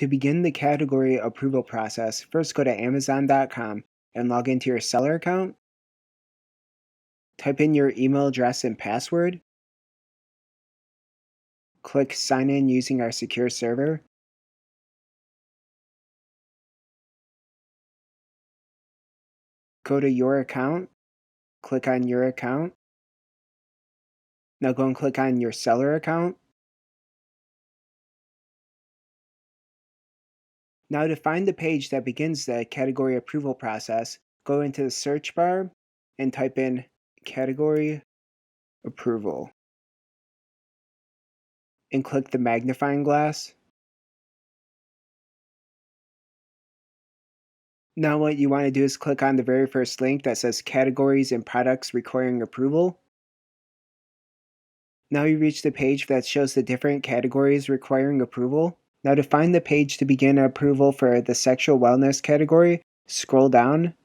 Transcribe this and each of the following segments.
To begin the category approval process, first go to Amazon.com and log into your seller account. Type in your email address and password. Click Sign in using our secure server. Go to Your Account. Click on Your Account. Now go and click on your seller account. Now to find the page that begins the category approval process, go into the search bar and type in Category Approval and click the magnifying glass. Now what you want to do is click on the very first link that says Categories and Products Requiring Approval. Now you reach the page that shows the different categories requiring approval. Now to find the page to begin approval for the sexual wellness category, scroll down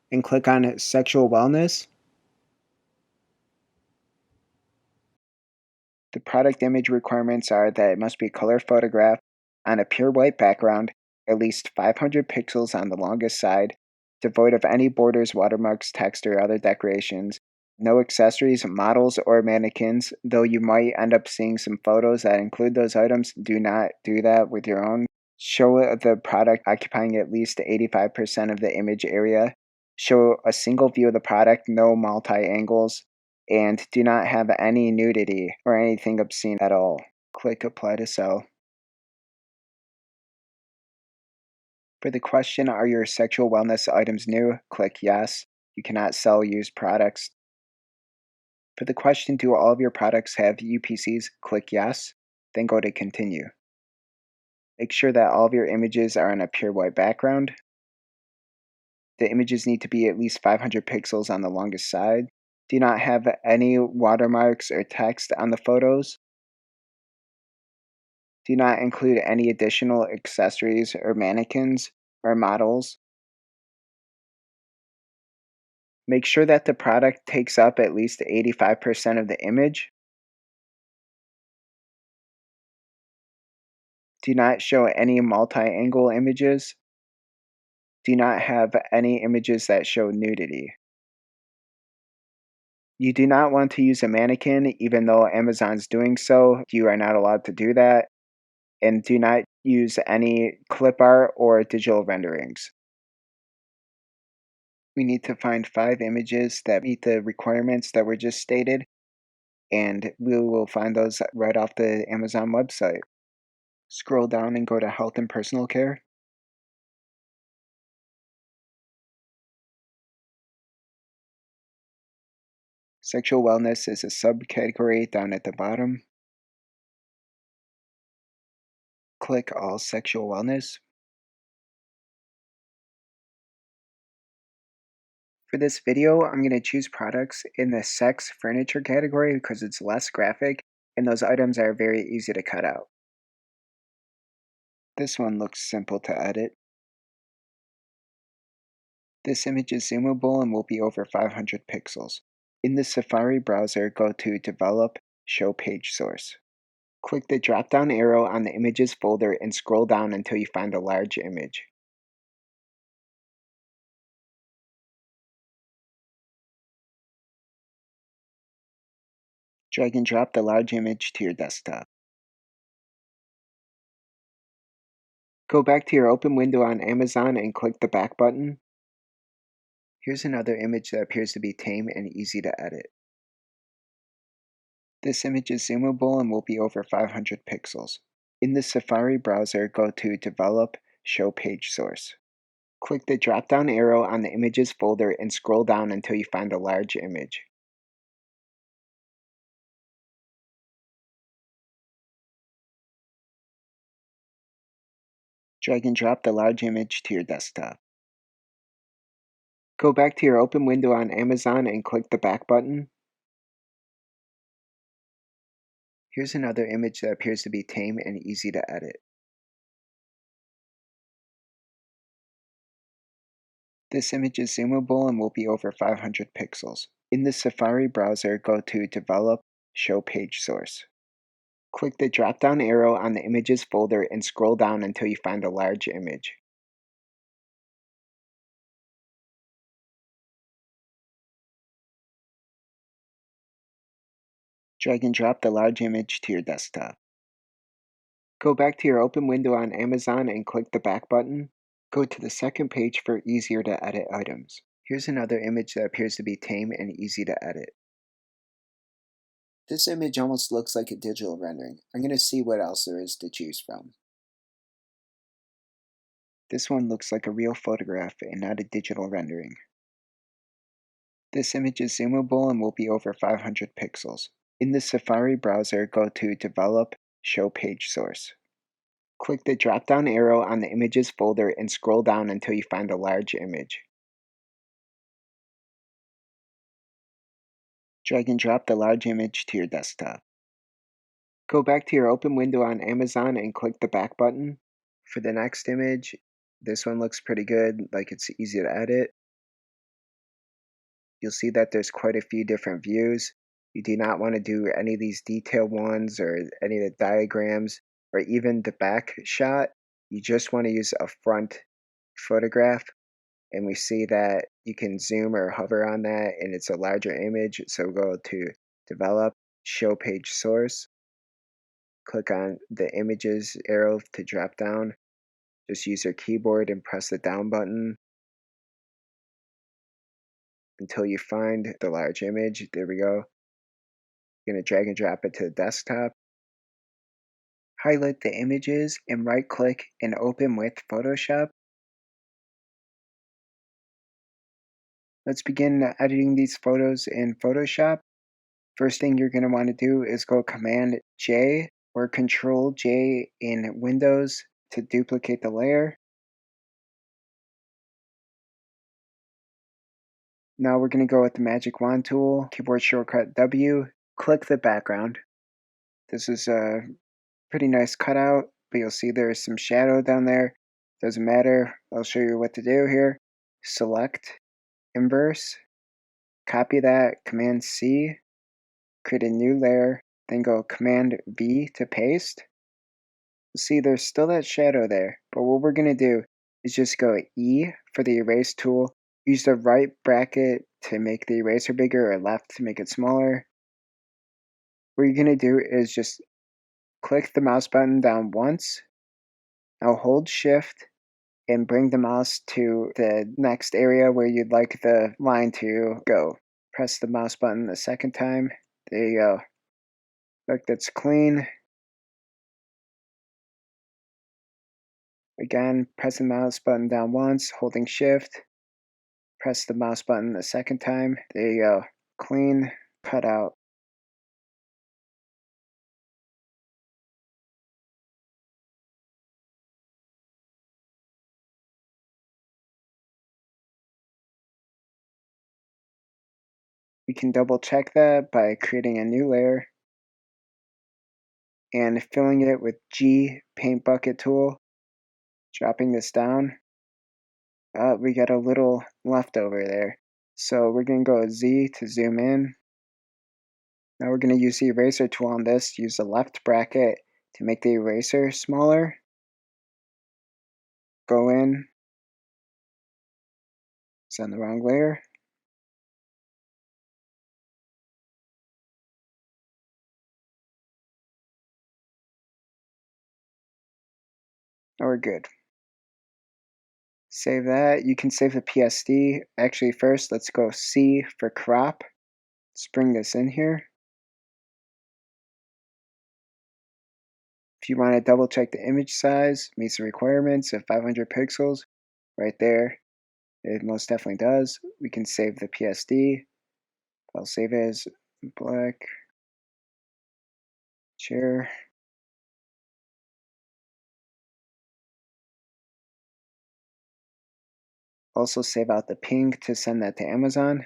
and click on Sexual Wellness. The product image requirements are that it must be color photographed on a pure white background, at least 500 pixels on the longest side, devoid of any borders, watermarks, text, or other decorations, no accessories, models, or mannequins, though you might end up seeing some photos that include those items. Do not do that with your own. Show the product occupying at least 85% of the image area. Show a single view of the product, no multi-angles, and do not have any nudity or anything obscene at all. Click Apply to Sell. For the question, are your sexual wellness items new? Click Yes. You cannot sell used products. For the question, do all of your products have UPCs? Click Yes, then go to Continue. Make sure that all of your images are on a pure white background. The images need to be at least 500 pixels on the longest side. Do not have any watermarks or text on the photos. Do not include any additional accessories or mannequins or models. Make sure that the product takes up at least 85% of the image. Do not show any multi-angle images. Do not have any images that show nudity. You do not want to use a mannequin, even though Amazon's doing so. You are not allowed to do that. And do not use any clip art or digital renderings. We need to find 5 images that meet the requirements that were just stated, and we will find those right off the Amazon website. Scroll down and go to Health and Personal Care. Sexual Wellness is a subcategory down at the bottom. Click All Sexual Wellness. For this video, I'm going to choose products in the sex furniture category because it's less graphic and those items are very easy to cut out. This one looks simple to edit. This image is zoomable and will be over 500 pixels. In the Safari browser, go to Develop, Show Page Source. Click the drop-down arrow on the Images folder and scroll down until you find a large image. Drag and drop the large image to your desktop. Go back to your open window on Amazon and click the back button. Here's another image that appears to be tame and easy to edit. This image is zoomable and will be over 500 pixels. In the Safari browser, go to Develop, Show Page Source. Click the drop-down arrow on the Images folder and scroll down until you find a large image. Drag and drop the large image to your desktop. Go back to your open window on Amazon and click the back button. Here's another image that appears to be tame and easy to edit. This image is zoomable and will be over 500 pixels. In the Safari browser, go to Develop, Show Page Source. Click the drop-down arrow on the Images folder and scroll down until you find a large image. Drag and drop the large image to your desktop. Go back to your open window on Amazon and click the back button. Go to the second page for easier to edit items. Here's another image that appears to be tame and easy to edit. This image almost looks like a digital rendering. I'm going to see what else there is to choose from. This one looks like a real photograph and not a digital rendering. This image is zoomable and will be over 500 pixels. In the Safari browser, go to Develop, Show Page Source. Click the drop-down arrow on the Images folder and scroll down until you find a large image. Drag and drop the large image to your desktop. Go back to your open window on Amazon and click the back button. For the next image, this one looks pretty good, like it's easy to edit. You'll see that there's quite a few different views. You do not want to do any of these detailed ones or any of the diagrams or even the back shot. You just want to use a front photograph, and we see that you can zoom or hover on that and it's a larger image. So go to Develop, Show Page Source, click on the Images arrow to drop down. Just use your keyboard and press the down button until you find the large image. There we go. You're going to drag and drop it to the desktop. Highlight the images and right click and open with Photoshop. Let's begin editing these photos in Photoshop. First thing you're going to want to do is go Command J or Control J in Windows to duplicate the layer. Now we're going to go with the magic wand tool, keyboard shortcut W, click the background. This is a pretty nice cutout, but you'll see there's some shadow down there. Doesn't matter, I'll show you what to do here. Select Inverse, copy that, Command C, create a new layer, then go Command V to paste. See, there's still that shadow there, but what we're going to do is just go E for the erase tool, use the right bracket to make the eraser bigger or left to make it smaller. What you're going to do is just click the mouse button down once, now hold Shift and bring the mouse to the next area where you'd like the line to go. Press the mouse button the second time, there you go. Look, that's clean. Again, press the mouse button down once, holding Shift. Press the mouse button the second time. There you go. Clean cutout. We can double check that by creating a new layer and filling it with G paint bucket tool. Dropping this down. We got a little leftover there. So we're going to go Z to zoom in. Now we're going to use the eraser tool on this. Use the left bracket to make the eraser smaller. Go in. It's on the wrong layer. Now we're good. Save that. You can save the PSD. Actually, first, let's go C for crop. Let's bring this in here. If you want to double check the image size, meets the requirements of 500 pixels, right there. It most definitely does. We can save the PSD. I'll save it as black. Share. Also save out the ping to send that to Amazon.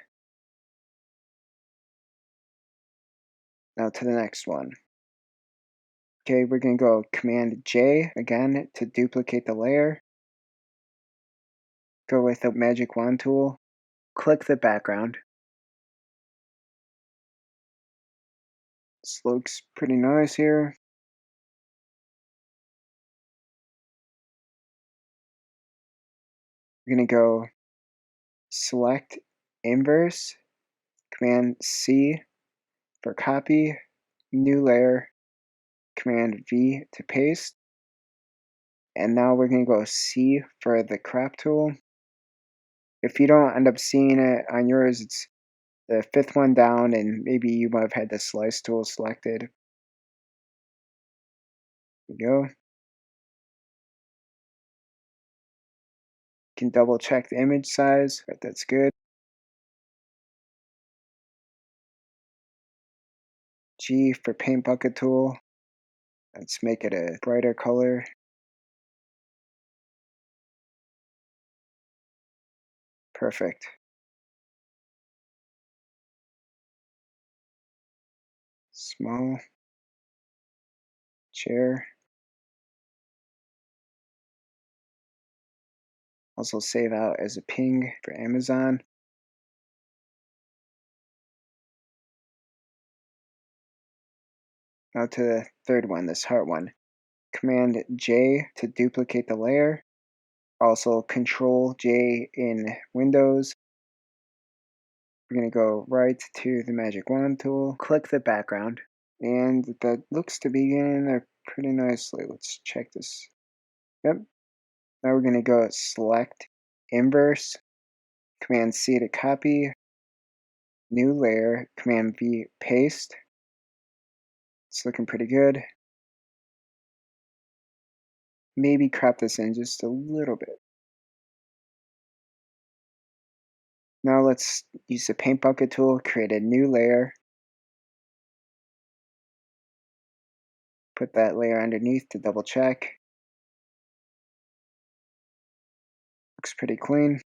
Now to the next one. Okay, we're going to go Command J again to duplicate the layer. Go with the magic wand tool. Click the background. This looks pretty nice here. We're going to go select inverse, Command C for copy, new layer, Command V to paste. And now we're going to go C for the crop tool. If you don't end up seeing it on yours, it's the fifth one down, and maybe you might have had the slice tool selected. There we go. You can double check the image size, but that's good. G for paint bucket tool. Let's make it a brighter color. Perfect. Small. Chair. Also save out as a ping for Amazon. Now to the third one, this heart one. Command J to duplicate the layer. Also Control J in Windows. We're going to go right to the magic wand tool, click the background, and that looks to be in there pretty nicely. Let's check this. Yep. Now we're going to go select inverse, Command C to copy, new layer, Command V paste. It's looking pretty good. Maybe crop this in just a little bit. Now let's use the paint bucket tool, create a new layer, put that layer underneath to double check. Looks pretty clean.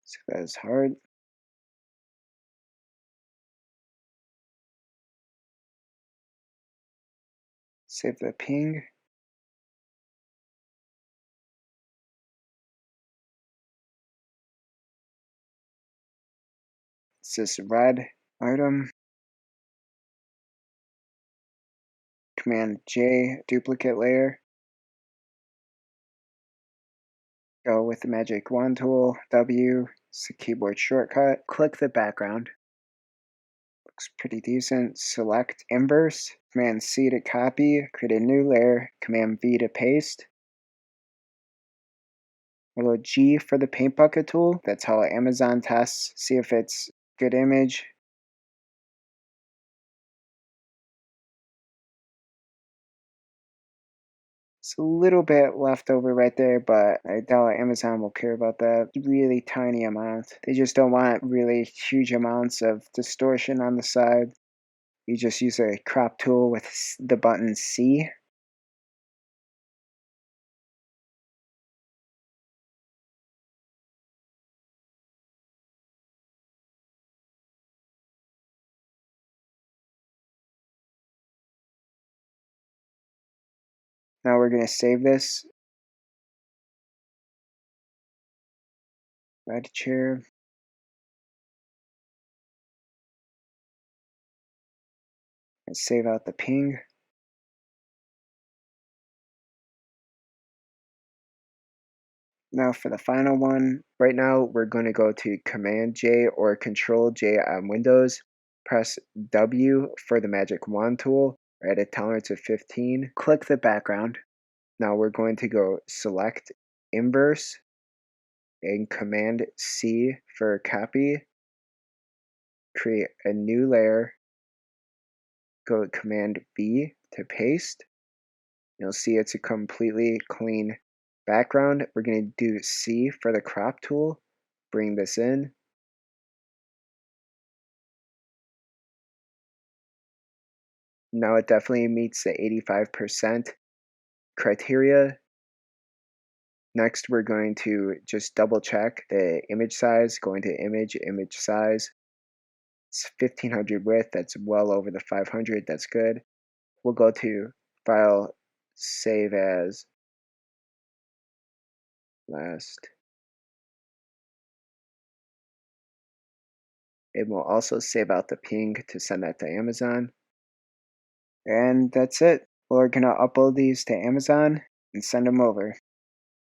So that is hard. Save the ping. It's this red item. Command J, duplicate layer. Go with the magic wand tool, W, it's a keyboard shortcut. Click the background. Looks pretty decent. Select inverse, Command C to copy, create a new layer, Command V to paste. We'll go G for the paint bucket tool. That's how Amazon tests, see if it's good image. It's a little bit left over right there, but I doubt Amazon will care about that. Really tiny amount. They just don't want really huge amounts of distortion on the side. You just use a crop tool with the button C. Now we're going to save this. Red chair. And save out the ping. Now for the final one, right now we're going to go to Command J or Control J on Windows. Press W for the magic wand tool. At a tolerance of 15. Click the background. Now we're going to go select inverse and Command C for copy. Create a new layer. Go Command V to paste. You'll see it's a completely clean background. We're going to do C for the crop tool. Bring this in. Now it definitely meets the 85% criteria. Next, we're going to just double check the image size, going to image size. It's 1500 width, that's well over the 500, that's good. We'll go to File, Save As, Last. It will also save out the ping to send that to Amazon. And that's it. We're gonna upload these to Amazon and send them over.